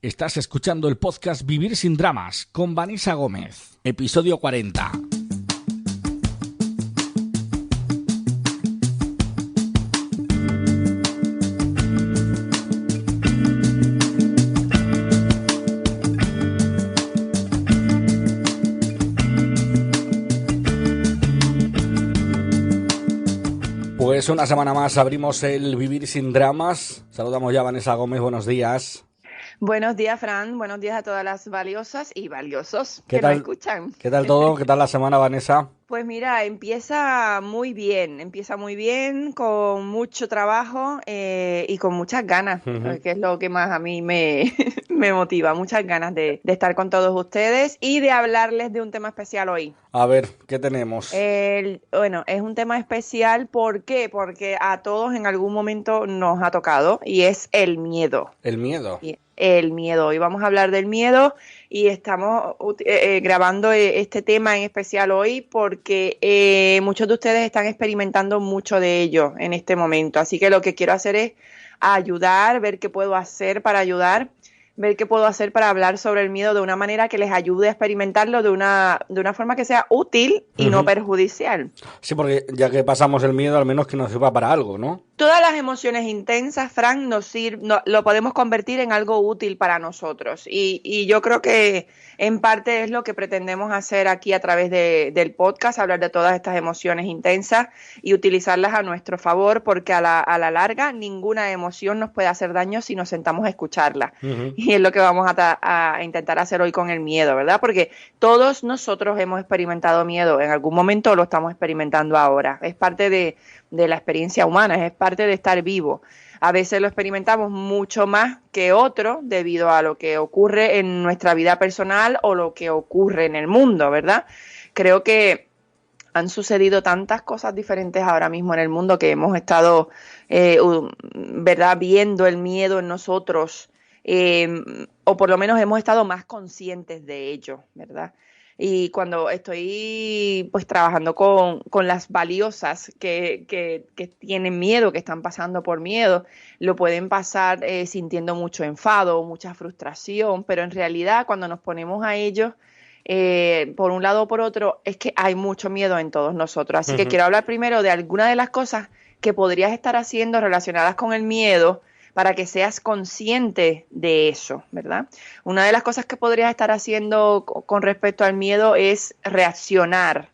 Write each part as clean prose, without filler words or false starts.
Estás escuchando el podcast Vivir sin Dramas con Vanessa Gómez, episodio 40. Pues una semana más abrimos el Vivir sin Dramas. Saludamos ya a Vanessa Gómez, buenos días. Buenos días, Fran. Buenos días a todas las valiosas y valiosos ¿Qué que tal? nos escuchan. ¿Qué tal todo? ¿Qué tal la semana, Vanessa? Pues mira, empieza muy bien, con mucho trabajo y con muchas ganas, que es lo que más a mí me, me motiva, muchas ganas de estar con todos ustedes y de hablarles de un tema especial hoy. A ver, ¿qué tenemos? Bueno, es un tema especial, ¿por qué? Porque a todos en algún momento nos ha tocado y es el miedo. El miedo. El miedo. Hoy vamos a hablar del miedo y estamos grabando este tema en especial hoy porque muchos de ustedes están experimentando mucho de ello en este momento. Así que lo que quiero hacer es ayudar, ver qué puedo hacer para ayudar, ver qué puedo hacer para hablar sobre el miedo de una manera que les ayude a experimentarlo de una forma que sea útil y no perjudicial. Sí, porque ya que pasamos el miedo, al menos que nos sirva para algo, ¿no? Todas las emociones intensas, Fran, lo podemos convertir en algo útil para nosotros. Y yo creo que en parte es lo que pretendemos hacer aquí a través del podcast, hablar de todas estas emociones intensas y utilizarlas a nuestro favor, porque a la larga ninguna emoción nos puede hacer daño si nos sentamos a escucharla. Y es lo que vamos a intentar hacer hoy con el miedo, ¿verdad? Porque todos nosotros hemos experimentado miedo en algún momento, lo estamos experimentando ahora. Es parte de la experiencia humana, es parte de estar vivo. A veces lo experimentamos mucho más que otro debido a lo que ocurre en nuestra vida personal o lo que ocurre en el mundo, ¿verdad? Creo que han sucedido tantas cosas diferentes ahora mismo en el mundo que hemos estado, ¿verdad?, viendo el miedo en nosotros, o por lo menos hemos estado más conscientes de ello, ¿verdad? Y cuando estoy pues trabajando con las valiosas que tienen miedo, que están pasando por miedo, lo pueden pasar sintiendo mucho enfado, mucha frustración, pero en realidad cuando nos ponemos a ellos, por un lado o por otro, es que hay mucho miedo en todos nosotros. Así que quiero hablar primero de algunas de las cosas que podrías estar haciendo relacionadas con el miedo, para que seas consciente de eso, ¿verdad? Una de las cosas que podrías estar haciendo con respecto al miedo es reaccionar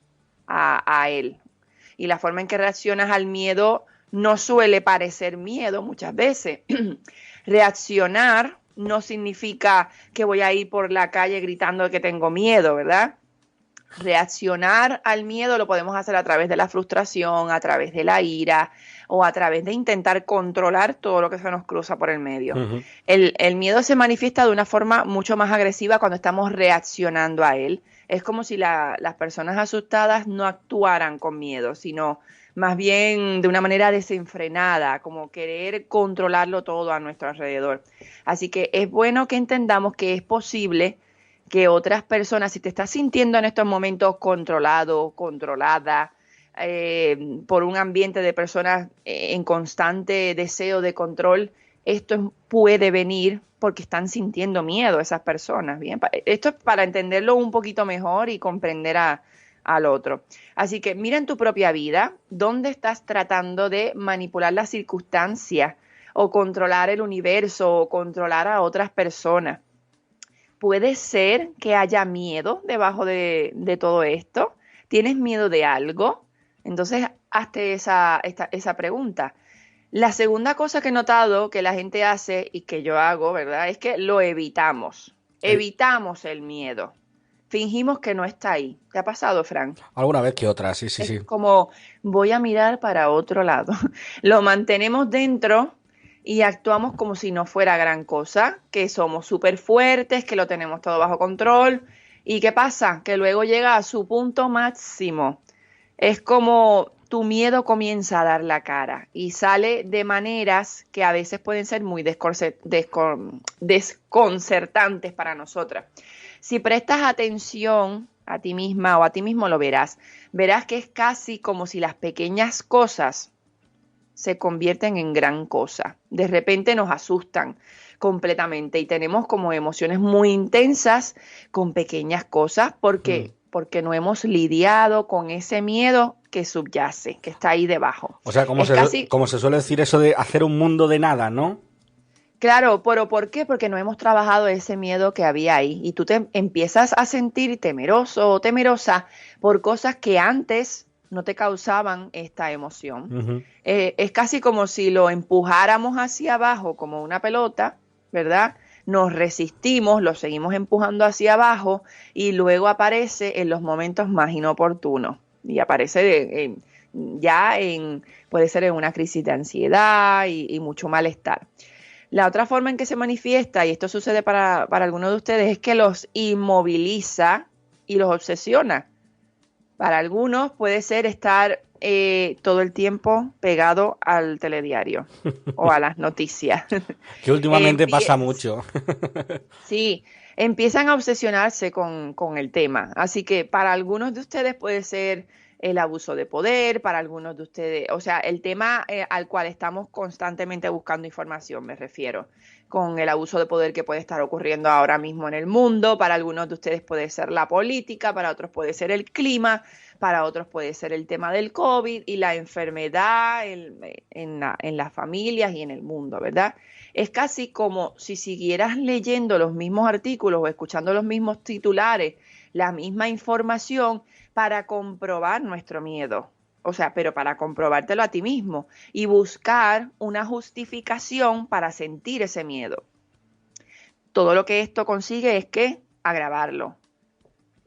a él. Y la forma en que reaccionas al miedo no suele parecer miedo muchas veces. Reaccionar no significa que voy a ir por la calle gritando que tengo miedo, ¿verdad? Reaccionar al miedo lo podemos hacer a través de la frustración, a través de la ira o a través de intentar controlar todo lo que se nos cruza por el medio. El miedo se manifiesta de una forma mucho más agresiva cuando estamos reaccionando a él. Es como si las personas asustadas no actuaran con miedo, sino más bien de una manera desenfrenada, como querer controlarlo todo a nuestro alrededor. Así que es bueno que entendamos que es posible que otras personas, si te estás sintiendo en estos momentos controlado, controlada, por un ambiente de personas en constante deseo de control, esto puede venir porque están sintiendo miedo esas personas. Bien, esto es para entenderlo un poquito mejor y comprender al otro. Así que mira en tu propia vida dónde estás tratando de manipular las circunstancias o controlar el universo o controlar a otras personas. ¿Puede ser que haya miedo debajo de todo esto? ¿Tienes miedo de algo? Entonces, hazte esa pregunta. La segunda cosa que he notado que la gente hace y que yo hago, ¿verdad?, es que lo evitamos. Evitamos el miedo. Fingimos que no está ahí. ¿Te ha pasado, Fran? Alguna vez que otra, sí. Es como voy a mirar para otro lado. Lo mantenemos dentro y actuamos como si no fuera gran cosa, que somos súper fuertes, que lo tenemos todo bajo control. ¿Y qué pasa? Que luego llega a su punto máximo. Es como tu miedo comienza a dar la cara y sale de maneras que a veces pueden ser muy desconcertantes para nosotras. Si prestas atención a ti misma o a ti mismo lo verás. Verás que es casi como si las pequeñas cosas se convierten en gran cosa. De repente nos asustan. completamente. Y tenemos como emociones muy intensas con pequeñas cosas porque no hemos lidiado con ese miedo que subyace, que está ahí debajo. O sea, como se suele decir eso de hacer un mundo de nada, ¿no? Claro, pero ¿por qué? Porque no hemos trabajado ese miedo que había ahí y tú te empiezas a sentir temeroso o temerosa por cosas que antes no te causaban esta emoción. Uh-huh. Es casi como si lo empujáramos hacia abajo como una pelota, ¿verdad? Nos resistimos, lo seguimos empujando hacia abajo y luego aparece en los momentos más inoportunos y aparece puede ser en una crisis de ansiedad y mucho malestar. La otra forma en que se manifiesta, y esto sucede para algunos de ustedes, es que los inmoviliza y los obsesiona. Para algunos puede ser estar todo el tiempo pegado al telediario o a las noticias. Que últimamente pasa mucho. Sí, empiezan a obsesionarse con el tema. Así que para algunos de ustedes puede ser el abuso de poder, para algunos de ustedes, o sea, el tema al cual estamos constantemente buscando información, me refiero, con el abuso de poder que puede estar ocurriendo ahora mismo en el mundo. Para algunos de ustedes puede ser la política, para otros puede ser el clima, para otros puede ser el tema del COVID y la enfermedad en las familias y en el mundo, ¿verdad? Es casi como si siguieras leyendo los mismos artículos o escuchando los mismos titulares, la misma información para comprobar nuestro miedo. O sea, pero para comprobártelo a ti mismo y buscar una justificación para sentir ese miedo. Todo lo que esto consigue es que agravarlo.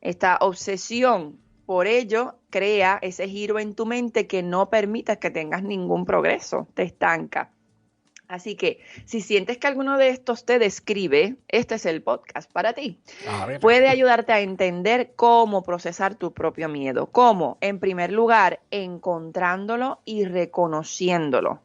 Esta obsesión por ello crea ese giro en tu mente que no permite que tengas ningún progreso, te estanca. Así que si sientes que alguno de estos te describe, este es el podcast para ti. Puede ayudarte a entender cómo procesar tu propio miedo. ¿Cómo? En primer lugar, encontrándolo y reconociéndolo,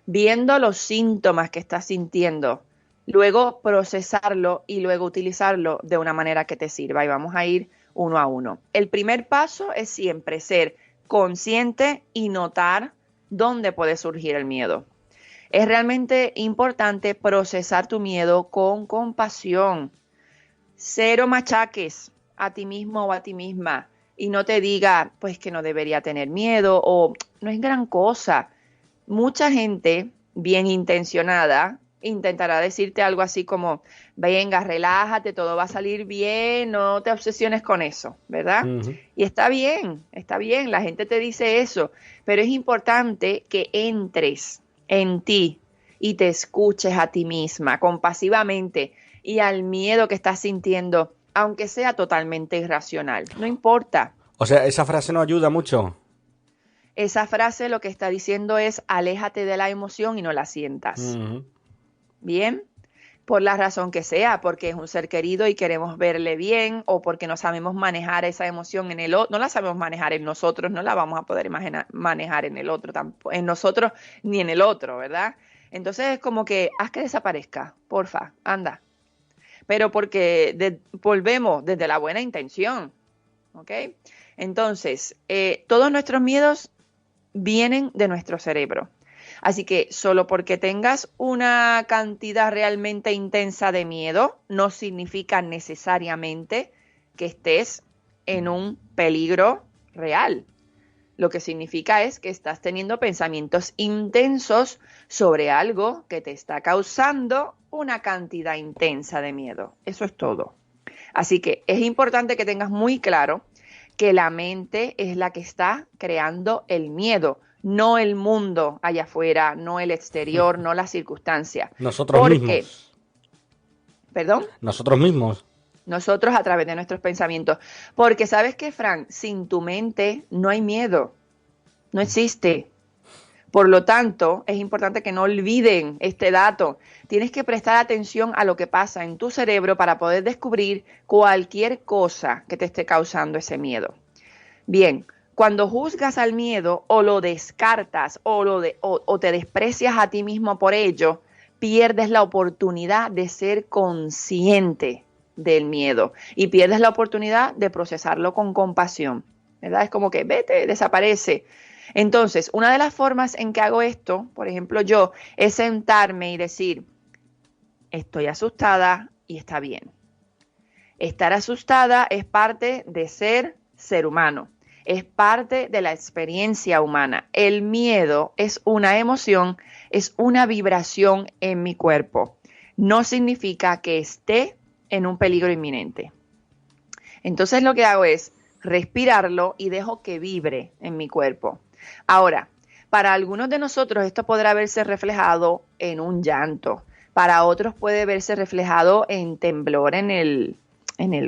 viendo los síntomas que estás sintiendo, luego procesarlo y luego utilizarlo de una manera que te sirva. Y vamos a ir uno a uno. El primer paso es siempre ser consciente y notar dónde puede surgir el miedo. Es realmente importante procesar tu miedo con compasión. Cero machaques a ti mismo o a ti misma y no te diga, pues que no debería tener miedo o no es gran cosa. Mucha gente bien intencionada intentará decirte algo así como, venga, relájate, todo va a salir bien, no te obsesiones con eso, ¿verdad? Uh-huh. Y está bien, la gente te dice eso, pero es importante que entres en ti y te escuches a ti misma compasivamente y al miedo que estás sintiendo, aunque sea totalmente irracional, no importa. O sea, esa frase no ayuda mucho. Esa frase lo que está diciendo es aléjate de la emoción y no la sientas. Uh-huh. Bien, por la razón que sea, porque es un ser querido y queremos verle bien o porque no sabemos manejar esa emoción en el otro, no la sabemos manejar en nosotros, no la vamos a poder manejar en el otro, tampoco, en nosotros ni en el otro, ¿verdad? Entonces es como que haz que desaparezca, porfa, anda. Pero porque volvemos desde la buena intención, ¿ok? Entonces, todos nuestros miedos vienen de nuestro cerebro. Así que solo porque tengas una cantidad realmente intensa de miedo, no significa necesariamente que estés en un peligro real. Lo que significa es que estás teniendo pensamientos intensos sobre algo que te está causando una cantidad intensa de miedo. Eso es todo. Así que es importante que tengas muy claro que la mente es la que está creando el miedo, no el mundo allá afuera, no el exterior, no las circunstancias. Nosotros mismos. ¿Perdón? Nosotros mismos. Nosotros a través de nuestros pensamientos. Porque ¿sabes qué, Fran? Sin tu mente no hay miedo. No existe. Por lo tanto, es importante que no olviden este dato. Tienes que prestar atención a lo que pasa en tu cerebro para poder descubrir cualquier cosa que te esté causando ese miedo. Bien, cuando juzgas al miedo o lo descartas o te desprecias a ti mismo por ello, pierdes la oportunidad de ser consciente del miedo y pierdes la oportunidad de procesarlo con compasión, ¿verdad? Es como que vete, desaparece. Entonces, una de las formas en que hago esto, por ejemplo yo, es sentarme y decir, estoy asustada y está bien. Estar asustada es parte de ser humano, es parte de la experiencia humana. El miedo es una emoción, es una vibración en mi cuerpo. No significa que esté en un peligro inminente. Entonces lo que hago es respirarlo y dejo que vibre en mi cuerpo. Ahora, para algunos de nosotros esto podrá verse reflejado en un llanto. Para otros puede verse reflejado en temblor en el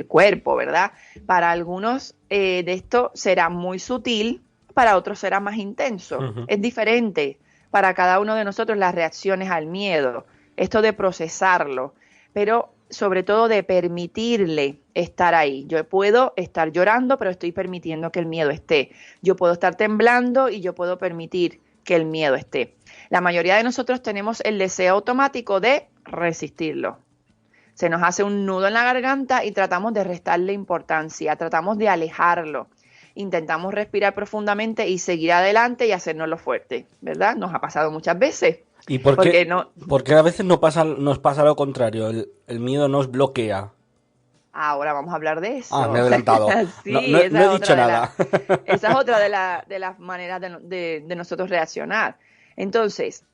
cuerpo, ¿verdad? Para algunos de esto será muy sutil, para otros será más intenso. Es diferente para cada uno de nosotros las reacciones al miedo, esto de procesarlo, pero sobre todo de permitirle estar ahí. Yo puedo estar llorando, pero estoy permitiendo que el miedo esté. Yo puedo estar temblando y yo puedo permitir que el miedo esté. La mayoría de nosotros tenemos el deseo automático de resistirlo. Se nos hace un nudo en la garganta y tratamos de restarle importancia, tratamos de alejarlo. Intentamos respirar profundamente y seguir adelante y hacérnoslo fuerte, ¿verdad? Nos ha pasado muchas veces. ¿Y por qué a veces nos pasa lo contrario? El miedo nos bloquea. Ahora vamos a hablar de eso. Ah, me he adelantado. Sí, no he dicho nada. Esa es otra de las maneras de nosotros reaccionar. Entonces,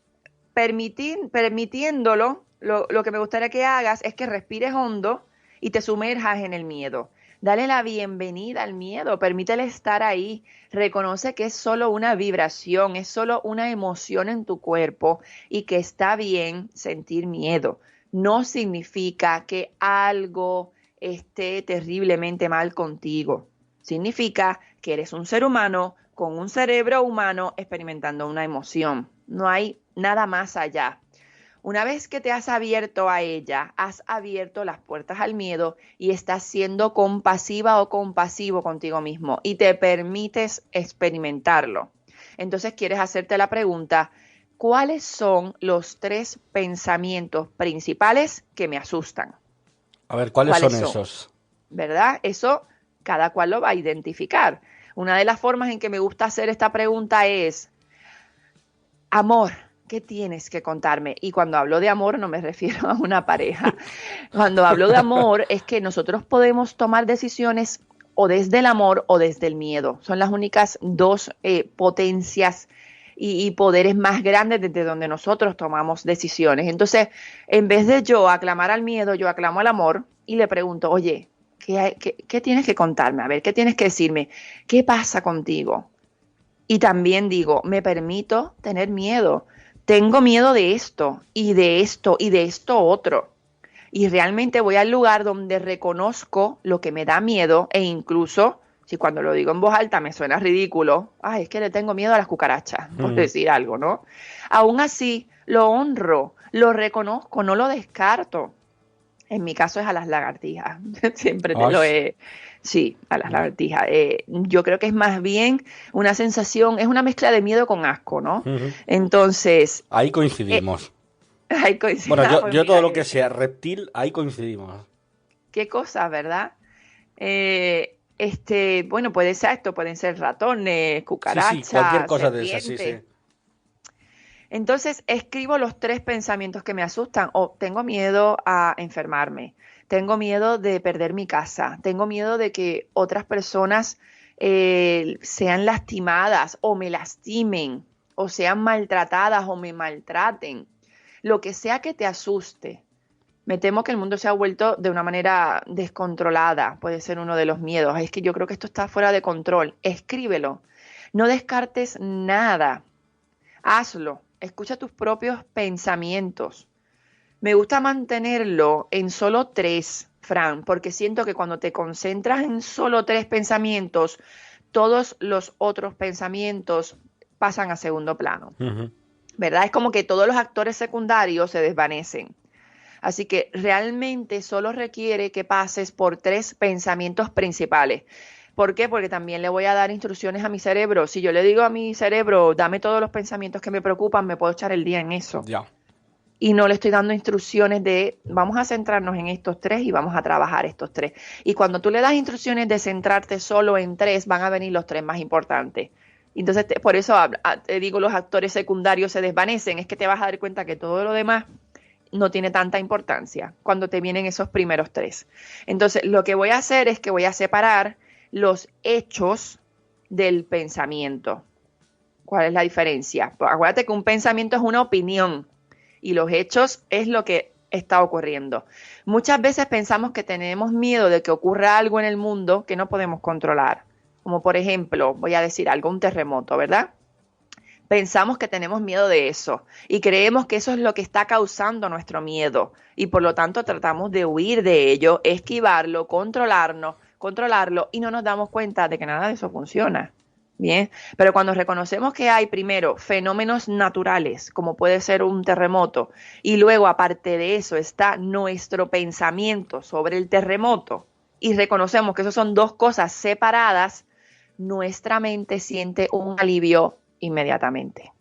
permitiéndolo, lo que me gustaría que hagas es que respires hondo y te sumerjas en el miedo. Dale la bienvenida al miedo, permítele estar ahí. Reconoce que es solo una vibración, es solo una emoción en tu cuerpo y que está bien sentir miedo. No significa que algo esté terriblemente mal contigo. Significa que eres un ser humano con un cerebro humano experimentando una emoción. No hay nada más allá. Una vez que te has abierto a ella, has abierto las puertas al miedo y estás siendo compasiva o compasivo contigo mismo y te permites experimentarlo. Entonces quieres hacerte la pregunta, ¿cuáles son los 3 pensamientos principales que me asustan? A ver, ¿cuáles son esos? ¿Verdad? Eso cada cual lo va a identificar. Una de las formas en que me gusta hacer esta pregunta es, amor, ¿qué tienes que contarme? Y cuando hablo de amor no me refiero a una pareja. Cuando hablo de amor es que nosotros podemos tomar decisiones o desde el amor o desde el miedo. Son las únicas 2 potencias y poderes más grandes desde donde nosotros tomamos decisiones. Entonces, en vez de yo aclamar al miedo, yo aclamo al amor y le pregunto, oye, ¿qué tienes que contarme? A ver, ¿qué tienes que decirme? ¿Qué pasa contigo? Y también digo, me permito tener miedo. Tengo miedo de esto y de esto y de esto otro. Y realmente voy al lugar donde reconozco lo que me da miedo e incluso, si cuando lo digo en voz alta me suena ridículo, ay, es que le tengo miedo a las cucarachas, por decir algo, ¿no? Aún así, lo honro, lo reconozco, no lo descarto. En mi caso es a las lagartijas. Siempre te lo he... Sí, a las lagartijas. Yo creo que es más bien una sensación, es una mezcla de miedo con asco, ¿no? Entonces... Ahí coincidimos. Ahí coincidimos. Bueno, yo todo lo que sea reptil, ahí coincidimos. Qué cosas, ¿verdad? Bueno, puede ser esto, pueden ser ratones, cucarachas, sí, cualquier cosa serpientes. de esas, sí. Entonces escribo los 3 pensamientos que me asustan. Tengo miedo a enfermarme, tengo miedo de perder mi casa, tengo miedo de que otras personas sean lastimadas o me lastimen, o sean maltratadas o me maltraten. Lo que sea que te asuste. Me temo que el mundo se ha vuelto de una manera descontrolada. Puede ser uno de los miedos. Es que yo creo que esto está fuera de control. Escríbelo. No descartes nada. Hazlo. Escucha tus propios pensamientos. Me gusta mantenerlo en solo 3, Fran, porque siento que cuando te concentras en solo 3 pensamientos, todos los otros pensamientos pasan a segundo plano. ¿Verdad? Es como que todos los actores secundarios se desvanecen. Así que realmente solo requiere que pases por 3 pensamientos principales. ¿Por qué? Porque también le voy a dar instrucciones a mi cerebro. Si yo le digo a mi cerebro, dame todos los pensamientos que me preocupan, me puedo echar el día en eso. Ya. Y no le estoy dando instrucciones de, vamos a centrarnos en estos 3 y vamos a trabajar estos 3. Y cuando tú le das instrucciones de centrarte solo en 3, van a venir los 3 más importantes. Entonces, por eso te digo, los actores secundarios se desvanecen. Es que te vas a dar cuenta que todo lo demás no tiene tanta importancia cuando te vienen esos primeros tres. Entonces, lo que voy a hacer es que voy a separar los hechos del pensamiento. ¿Cuál es la diferencia? Pues acuérdate que un pensamiento es una opinión y los hechos es lo que está ocurriendo. Muchas veces pensamos que tenemos miedo de que ocurra algo en el mundo que no podemos controlar. Como por ejemplo, voy a decir algo, un terremoto, ¿verdad? Pensamos que tenemos miedo de eso y creemos que eso es lo que está causando nuestro miedo y por lo tanto tratamos de huir de ello, esquivarlo, controlarlo y no nos damos cuenta de que nada de eso funciona. Bien, pero cuando reconocemos que hay primero fenómenos naturales, como puede ser un terremoto, y luego aparte de eso está nuestro pensamiento sobre el terremoto y reconocemos que eso son dos cosas separadas, nuestra mente siente un alivio inmediatamente.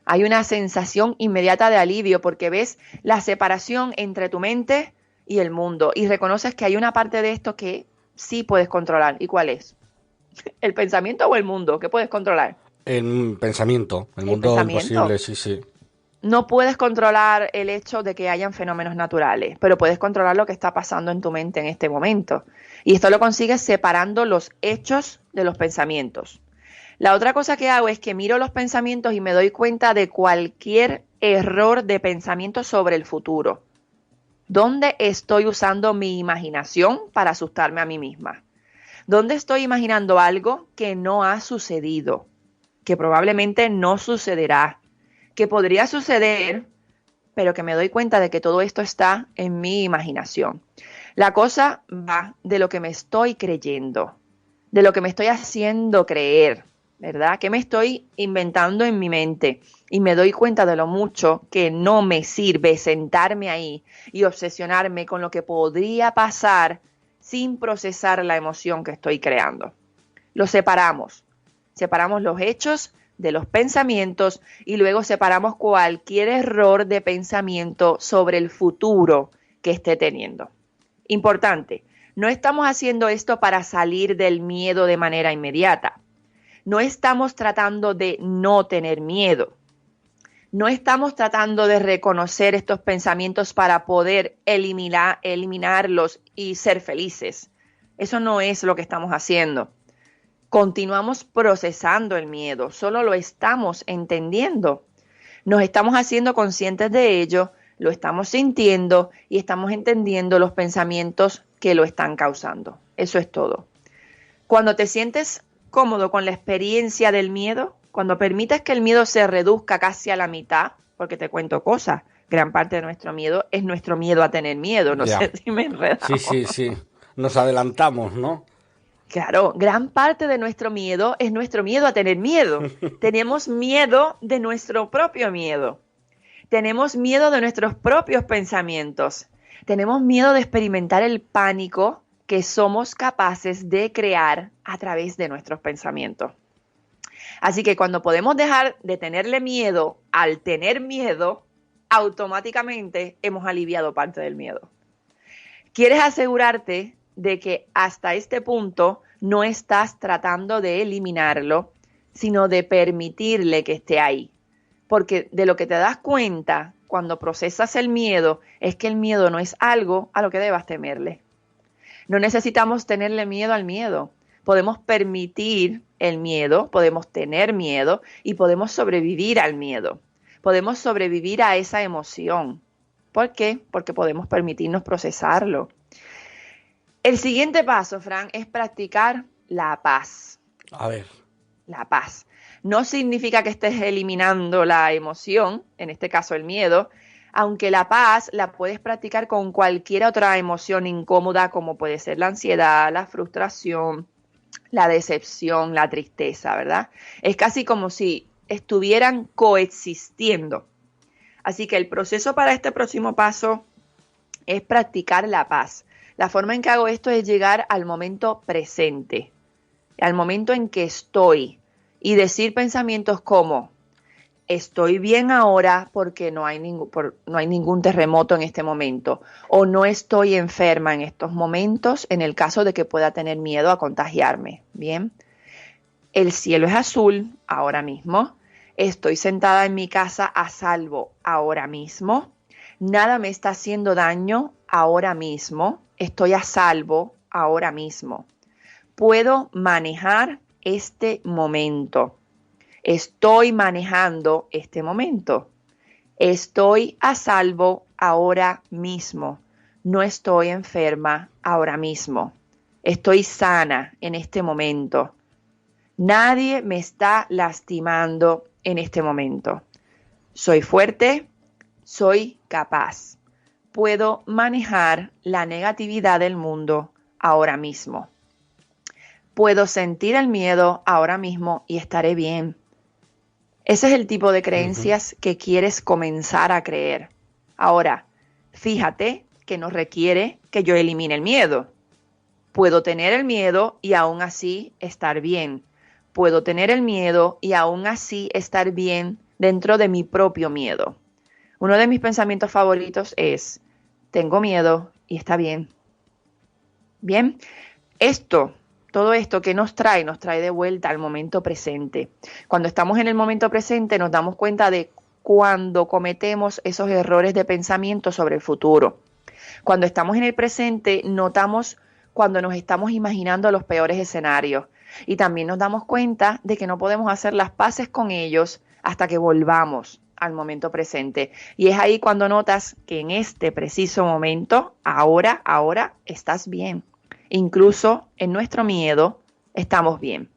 Hay una sensación inmediata de alivio porque ves la separación entre tu mente y el mundo y reconoces que hay una parte de esto que sí puedes controlar. ¿Y cuál es? ¿El pensamiento o el mundo? ¿Qué puedes controlar? El pensamiento, el mundo pensamiento. imposible, sí, sí. No puedes controlar el hecho de que hayan fenómenos naturales, pero puedes controlar lo que está pasando en tu mente en este momento. Y esto lo consigues separando los hechos de los pensamientos. La otra cosa que hago es que miro los pensamientos y me doy cuenta de cualquier error de pensamiento sobre el futuro. ¿Dónde estoy usando mi imaginación para asustarme a mí misma? ¿Dónde estoy imaginando algo que no ha sucedido? Que probablemente no sucederá. Que podría suceder, pero que me doy cuenta de que todo esto está en mi imaginación. La cosa va de lo que me estoy creyendo, de lo que me estoy haciendo creer, ¿verdad? Que me estoy inventando en mi mente y me doy cuenta de lo mucho que no me sirve sentarme ahí y obsesionarme con lo que podría pasar sin procesar la emoción que estoy creando. Lo separamos los hechos de los pensamientos y luego separamos cualquier error de pensamiento sobre el futuro que esté teniendo. Importante, no estamos haciendo esto para salir del miedo de manera inmediata. No estamos tratando de no tener miedo. No estamos tratando de reconocer estos pensamientos para poder eliminarlos y ser felices. Eso no es lo que estamos haciendo. Continuamos procesando el miedo, solo lo estamos entendiendo. Nos estamos haciendo conscientes de ello, lo estamos sintiendo y estamos entendiendo los pensamientos que lo están causando. Eso es todo. Cuando te sientes cómodo con la experiencia del miedo, cuando permites que el miedo se reduzca casi a la mitad, porque te cuento cosas, gran parte de nuestro miedo es nuestro miedo a tener miedo, no sé si me enredamos. Sí, nos adelantamos, ¿no? Claro, gran parte de nuestro miedo es nuestro miedo a tener miedo. Tenemos miedo de nuestro propio miedo. Tenemos miedo de nuestros propios pensamientos. Tenemos miedo de experimentar el pánico que somos capaces de crear a través de nuestros pensamientos. Así que cuando podemos dejar de tenerle miedo al tener miedo, automáticamente hemos aliviado parte del miedo. ¿Quieres asegurarte de que hasta este punto no estás tratando de eliminarlo, sino de permitirle que esté ahí? Porque de lo que te das cuenta cuando procesas el miedo es que el miedo no es algo a lo que debas temerle. No necesitamos tenerle miedo al miedo. Podemos permitir el miedo, podemos tener miedo y podemos sobrevivir al miedo. Podemos sobrevivir a esa emoción. ¿Por qué? Porque podemos permitirnos procesarlo. El siguiente paso, Fran, es practicar la paz. A ver. La paz. No significa que estés eliminando la emoción, en este caso el miedo, aunque la paz la puedes practicar con cualquier otra emoción incómoda, como puede ser la ansiedad, la frustración, la decepción, la tristeza, ¿verdad? Es casi como si estuvieran coexistiendo. Así que el proceso para este próximo paso es practicar la paz. La forma en que hago esto es llegar al momento presente, al momento en que estoy, y decir pensamientos como: estoy bien ahora porque no hay ningún terremoto en este momento, o no estoy enferma en estos momentos en el caso de que pueda tener miedo a contagiarme. Bien, el cielo es azul ahora mismo, estoy sentada en mi casa a salvo ahora mismo, Nada me está haciendo daño ahora mismo. Estoy a salvo ahora mismo. Puedo manejar este momento. Estoy manejando este momento. Estoy a salvo ahora mismo. No estoy enferma ahora mismo. Estoy sana en este momento. Nadie me está lastimando en este momento. Soy fuerte, soy capaz. Puedo manejar la negatividad del mundo ahora mismo. Puedo sentir el miedo ahora mismo y estaré bien. Ese es el tipo de creencias que quieres comenzar a creer. Ahora, fíjate que no requiere que yo elimine el miedo. Puedo tener el miedo y aún así estar bien. Puedo tener el miedo y aún así estar bien dentro de mi propio miedo. Uno de mis pensamientos favoritos es, tengo miedo y está bien. Bien, todo esto que nos trae de vuelta al momento presente. Cuando estamos en el momento presente nos damos cuenta de cuando cometemos esos errores de pensamiento sobre el futuro. Cuando estamos en el presente notamos cuando nos estamos imaginando los peores escenarios y también nos damos cuenta de que no podemos hacer las paces con ellos hasta que volvamos al momento presente. Y es ahí cuando notas que en este preciso momento, ahora, estás bien. Incluso en nuestro miedo estamos bien.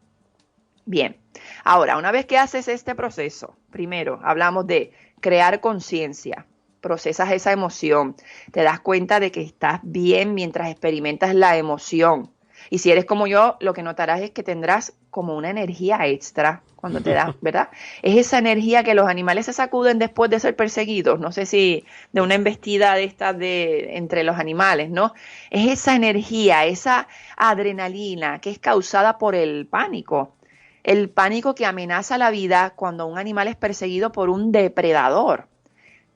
Bien, ahora, una vez que haces este proceso, primero hablamos de crear conciencia, procesas esa emoción, te das cuenta de que estás bien mientras experimentas la emoción. Y si eres como yo, lo que notarás es que tendrás como una energía extra cuando te das, ¿verdad? Es esa energía que los animales se sacuden después de ser perseguidos. No sé si de una embestida de estas entre los animales, ¿no? Es esa energía, esa adrenalina que es causada por el pánico. El pánico que amenaza la vida cuando un animal es perseguido por un depredador.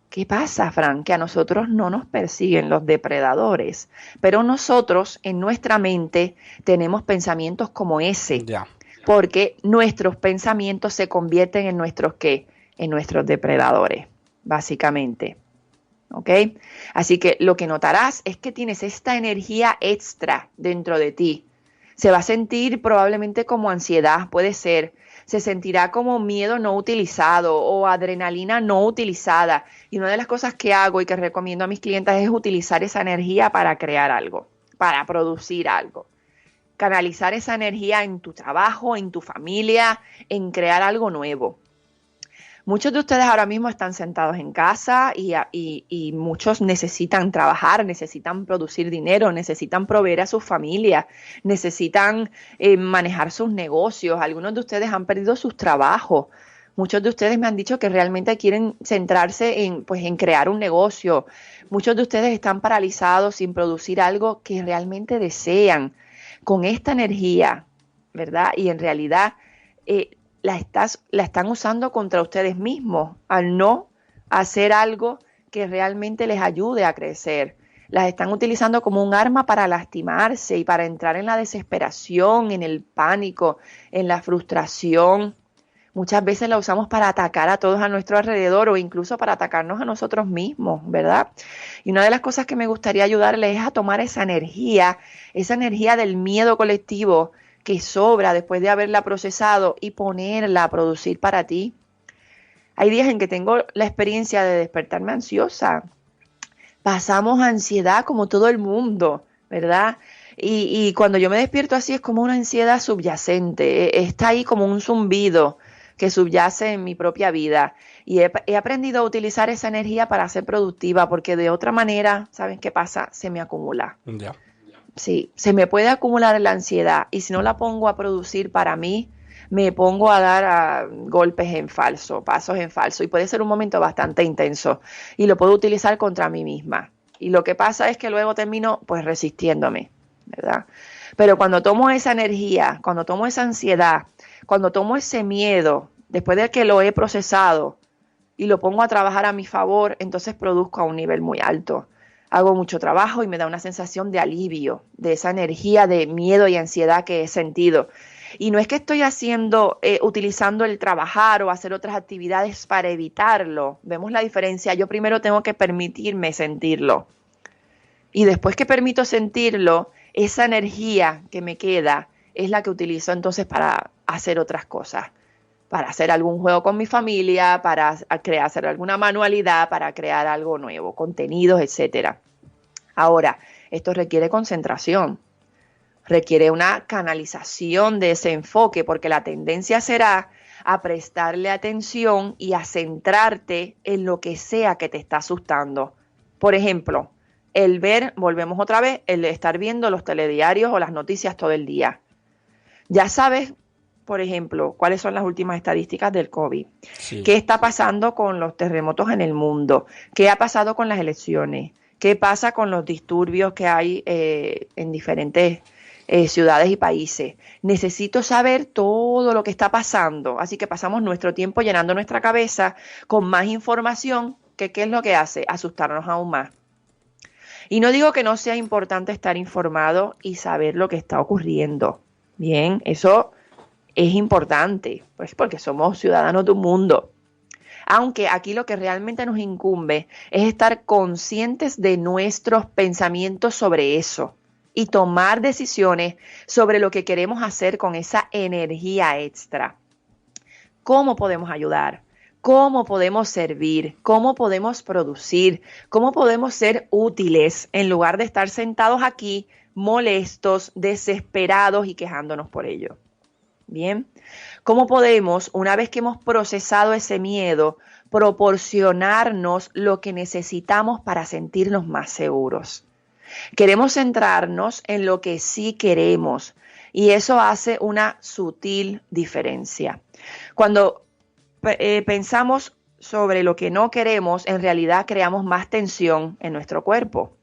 ¿Qué pasa, Fran? Que a nosotros no nos persiguen los depredadores, pero nosotros en nuestra mente tenemos pensamientos como ese, porque nuestros pensamientos se convierten en nuestros ¿qué? En nuestros depredadores, básicamente. ¿Ok? Así que lo que notarás es que tienes esta energía extra dentro de ti. Se va a sentir probablemente como ansiedad, puede ser. Se sentirá como miedo no utilizado o adrenalina no utilizada. Y una de las cosas que hago y que recomiendo a mis clientes es utilizar esa energía para crear algo, para producir algo. Canalizar esa energía en tu trabajo, en tu familia, en crear algo nuevo. Muchos de ustedes ahora mismo están sentados en casa y muchos necesitan trabajar, necesitan producir dinero, necesitan proveer a sus familias, necesitan manejar sus negocios. Algunos de ustedes han perdido sus trabajos. Muchos de ustedes me han dicho que realmente quieren centrarse en crear un negocio. Muchos de ustedes están paralizados sin producir algo que realmente desean. Con esta energía, ¿verdad? Y en realidad la están usando contra ustedes mismos al no hacer algo que realmente les ayude a crecer. Las están utilizando como un arma para lastimarse y para entrar en la desesperación, en el pánico, en la frustración. Muchas veces la usamos para atacar a todos a nuestro alrededor o incluso para atacarnos a nosotros mismos, ¿verdad? Y una de las cosas que me gustaría ayudarles es a tomar esa energía del miedo colectivo que sobra después de haberla procesado y ponerla a producir para ti. Hay días en que tengo la experiencia de despertarme ansiosa. Pasamos ansiedad como todo el mundo, ¿verdad? Y cuando yo me despierto así es como una ansiedad subyacente, está ahí como un zumbido que subyace en mi propia vida. Y he aprendido a utilizar esa energía para ser productiva, porque de otra manera, ¿saben qué pasa? Se me acumula. Ya. Sí, se me puede acumular la ansiedad y si no la pongo a producir para mí, me pongo a dar golpes en falso, pasos en falso y puede ser un momento bastante intenso y lo puedo utilizar contra mí misma. Y lo que pasa es que luego termino pues resistiéndome, ¿verdad? Pero cuando tomo esa energía, cuando tomo esa ansiedad, cuando tomo ese miedo, después de que lo he procesado y lo pongo a trabajar a mi favor, entonces produzco a un nivel muy alto. Hago mucho trabajo y me da una sensación de alivio, de esa energía de miedo y ansiedad que he sentido. Y no es que estoy utilizando el trabajar o hacer otras actividades para evitarlo. Vemos la diferencia. Yo primero tengo que permitirme sentirlo. Y después que permito sentirlo, esa energía que me queda es la que utilizo entonces para hacer otras cosas. Para hacer algún juego con mi familia, para hacer alguna manualidad, para crear algo nuevo, contenidos, etcétera. Ahora, esto requiere concentración, requiere una canalización de ese enfoque, porque la tendencia será a prestarle atención y a centrarte en lo que sea que te está asustando. Por ejemplo, volvemos otra vez, el estar viendo los telediarios o las noticias todo el día. Ya sabes, por ejemplo, cuáles son las últimas estadísticas del COVID. Sí. ¿Qué está pasando con los terremotos en el mundo? ¿Qué ha pasado con las elecciones? ¿Qué pasa con los disturbios que hay en diferentes ciudades y países? Necesito saber todo lo que está pasando. Así que pasamos nuestro tiempo llenando nuestra cabeza con más información que ¿qué es lo que hace? Asustarnos aún más. Y no digo que no sea importante estar informado y saber lo que está ocurriendo. Bien, eso es importante, pues porque somos ciudadanos de un mundo. Aunque aquí lo que realmente nos incumbe es estar conscientes de nuestros pensamientos sobre eso y tomar decisiones sobre lo que queremos hacer con esa energía extra. ¿Cómo podemos ayudar? ¿Cómo podemos servir? ¿Cómo podemos producir? ¿Cómo podemos ser útiles en lugar de estar sentados aquí molestos, desesperados y quejándonos por ello? Bien, ¿cómo podemos, una vez que hemos procesado ese miedo, proporcionarnos lo que necesitamos para sentirnos más seguros? Queremos centrarnos en lo que sí queremos y eso hace una sutil diferencia. Cuando pensamos sobre lo que no queremos, en realidad creamos más tensión en nuestro cuerpo.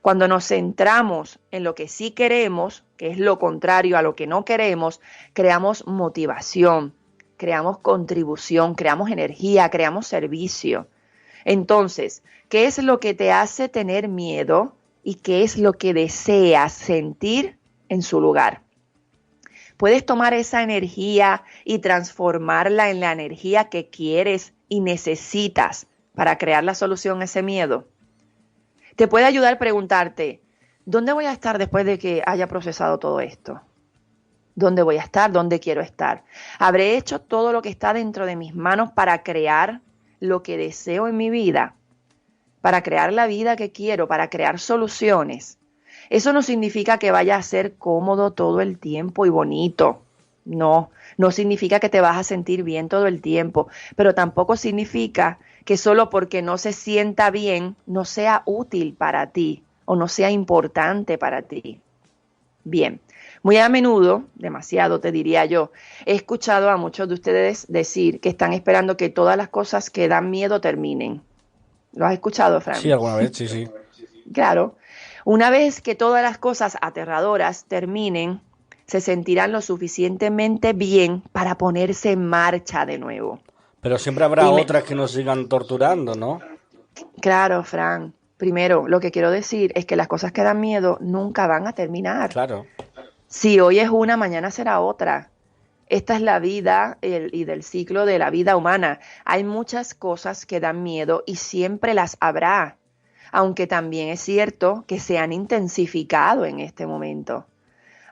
Cuando nos centramos en lo que sí queremos, que es lo contrario a lo que no queremos, creamos motivación, creamos contribución, creamos energía, creamos servicio. Entonces, ¿qué es lo que te hace tener miedo y qué es lo que deseas sentir en su lugar? Puedes tomar esa energía y transformarla en la energía que quieres y necesitas para crear la solución a ese miedo. Te puede ayudar a preguntarte, ¿dónde voy a estar después de que haya procesado todo esto? ¿Dónde voy a estar? ¿Dónde quiero estar? ¿Habré hecho todo lo que está dentro de mis manos para crear lo que deseo en mi vida? Para crear la vida que quiero, para crear soluciones. Eso no significa que vaya a ser cómodo todo el tiempo y bonito. No significa que te vas a sentir bien todo el tiempo, pero tampoco significa que solo porque no se sienta bien no sea útil para ti o no sea importante para ti. Bien, muy a menudo, demasiado te diría yo, he escuchado a muchos de ustedes decir que están esperando que todas las cosas que dan miedo terminen. ¿Lo has escuchado, Fran? Sí, alguna vez, sí. Claro. Una vez que todas las cosas aterradoras terminen, se sentirán lo suficientemente bien para ponerse en marcha de nuevo. Pero siempre habrá otras que nos sigan torturando, ¿no? Claro, Fran. Primero, lo que quiero decir es que las cosas que dan miedo nunca van a terminar. Claro. Si hoy es una, mañana será otra. Esta es la vida y del ciclo de la vida humana. Hay muchas cosas que dan miedo y siempre las habrá. Aunque también es cierto que se han intensificado en este momento.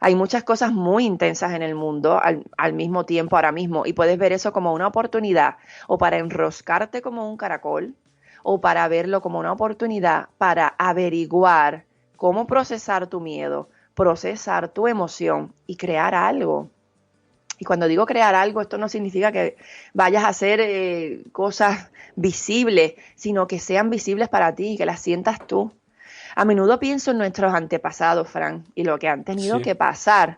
Hay muchas cosas muy intensas en el mundo al mismo tiempo ahora mismo y puedes ver eso como una oportunidad o para enroscarte como un caracol o para verlo como una oportunidad para averiguar cómo procesar tu miedo, procesar tu emoción y crear algo. Y cuando digo crear algo, esto no significa que vayas a hacer cosas visibles, sino que sean visibles para ti, que las sientas tú. A menudo pienso en nuestros antepasados, Fran, y lo que han tenido que pasar.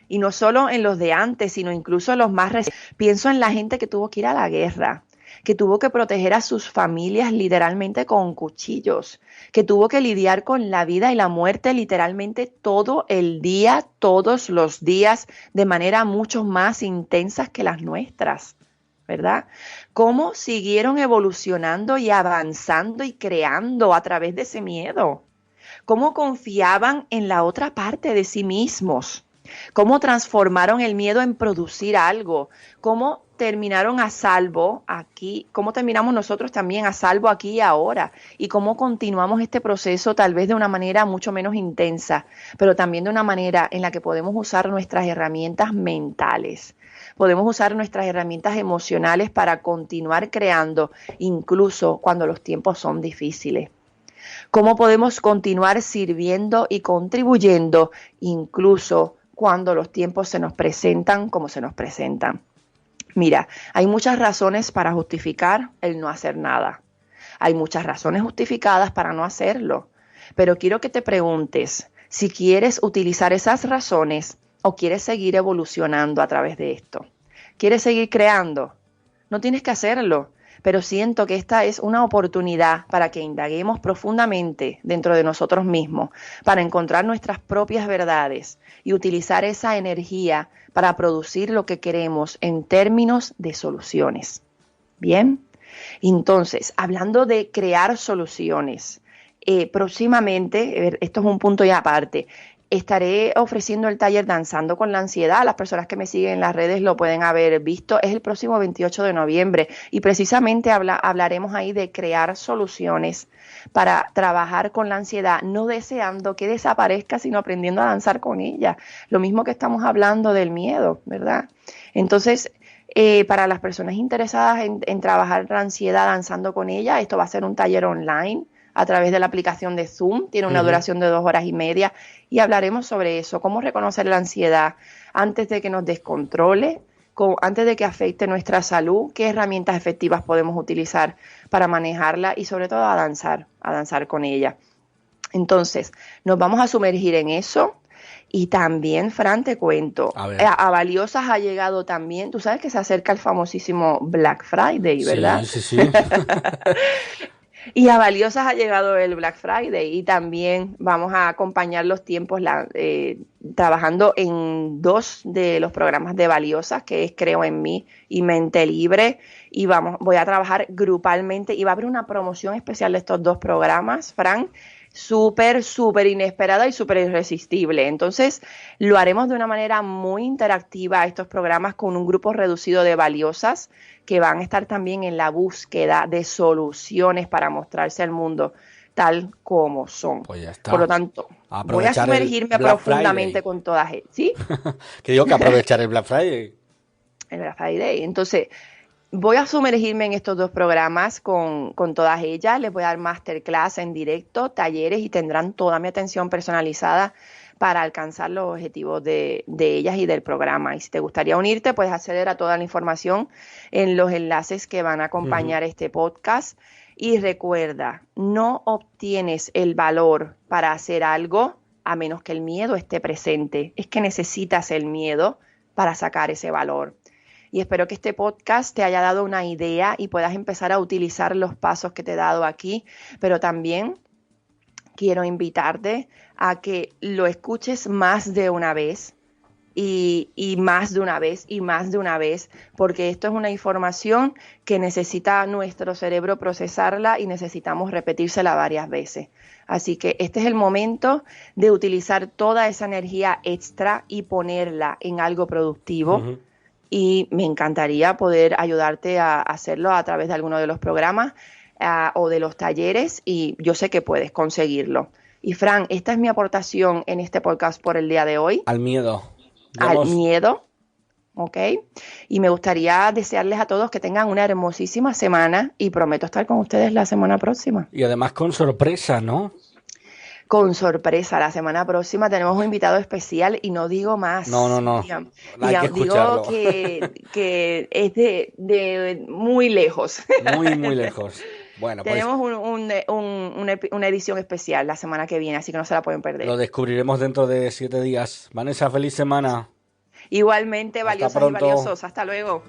Y no solo en los de antes, sino incluso en los más recientes. Pienso en la gente que tuvo que ir a la guerra, que tuvo que proteger a sus familias literalmente con cuchillos, que tuvo que lidiar con la vida y la muerte literalmente todo el día, todos los días, de manera mucho más intensas que las nuestras, ¿verdad? Cómo siguieron evolucionando y avanzando y creando a través de ese miedo. Cómo confiaban en la otra parte de sí mismos. cómo transformaron el miedo en producir algo, cómo terminaron a salvo aquí, cómo terminamos nosotros también a salvo aquí y ahora, y cómo continuamos este proceso tal vez de una manera mucho menos intensa, pero también de una manera en la que podemos usar nuestras herramientas mentales. Podemos usar nuestras herramientas emocionales para continuar creando, incluso cuando los tiempos son difíciles. Cómo podemos continuar sirviendo y contribuyendo, incluso cuando los tiempos se nos presentan como se nos presentan. Mira, hay muchas razones para justificar el no hacer nada. Hay muchas razones justificadas para no hacerlo. Pero quiero que te preguntes si quieres utilizar esas razones o quieres seguir evolucionando a través de esto. ¿Quieres seguir creando? No tienes que hacerlo, pero siento que esta es una oportunidad para que indaguemos profundamente dentro de nosotros mismos, para encontrar nuestras propias verdades y utilizar esa energía para producir lo que queremos en términos de soluciones. Bien, entonces, hablando de crear soluciones, próximamente, esto es un punto ya aparte, estaré ofreciendo el taller Danzando con la Ansiedad. Las personas que me siguen en las redes lo pueden haber visto. Es el próximo 28 de noviembre y precisamente hablaremos ahí de crear soluciones para trabajar con la ansiedad, no deseando que desaparezca, sino aprendiendo a danzar con ella. Lo mismo que estamos hablando del miedo, ¿verdad? Entonces, para las personas interesadas en trabajar la ansiedad danzando con ella, esto va a ser un taller online a través de la aplicación de Zoom, tiene una duración de 2 horas y media y hablaremos sobre eso, cómo reconocer la ansiedad antes de que nos descontrole, antes de que afecte nuestra salud, qué herramientas efectivas podemos utilizar para manejarla y sobre todo a danzar con ella. Entonces, nos vamos a sumergir en eso. Y también, Fran, te cuento, a Valiosas ha llegado también, tú sabes que se acerca el famosísimo Black Friday, ¿verdad? Sí. Y a Valiosas ha llegado el Black Friday y también vamos a acompañar los tiempos trabajando en 2 de los programas de Valiosas, que es Creo en Mí y Mente Libre. Y voy a trabajar grupalmente y va a haber una promoción especial de estos 2 programas, Fran, súper inesperada y súper irresistible. Entonces, lo haremos de una manera muy interactiva estos programas con un grupo reducido de valiosas que van a estar también en la búsqueda de soluciones para mostrarse al mundo tal como son. Pues ya está. Por lo tanto, voy a sumergirme profundamente con todas ellas. ¿Sí? Que digo que aprovechar el Black Friday. El Black Friday. Entonces, voy a sumergirme en estos 2 programas con todas ellas. Les voy a dar masterclass en directo, talleres y tendrán toda mi atención personalizada para alcanzar los objetivos de ellas y del programa. Y si te gustaría unirte, puedes acceder a toda la información en los enlaces que van a acompañar este podcast. Y recuerda, no obtienes el valor para hacer algo a menos que el miedo esté presente. Es que necesitas el miedo para sacar ese valor. Y espero que este podcast te haya dado una idea y puedas empezar a utilizar los pasos que te he dado aquí, pero también quiero invitarte a que lo escuches más de una vez y más de una vez y más de una vez, porque esto es una información que necesita nuestro cerebro procesarla y necesitamos repetírsela varias veces. Así que este es el momento de utilizar toda esa energía extra y ponerla en algo productivo. Y me encantaría poder ayudarte a hacerlo a través de alguno de los programas o de los talleres y yo sé que puedes conseguirlo. Y Fran, esta es mi aportación en este podcast por el día de hoy. Al miedo. Al miedo, ¿ok? Y me gustaría desearles a todos que tengan una hermosísima semana y prometo estar con ustedes la semana próxima. Y además con sorpresa, ¿no? Con sorpresa, la semana próxima tenemos un invitado especial y no digo más. No. Digo que es de muy lejos. Muy lejos. Bueno, tenemos una edición especial la semana que viene, así que no se la pueden perder. Lo descubriremos dentro de 7 días. Vanessa, feliz semana. Igualmente, valiosas y valiosos. Hasta luego.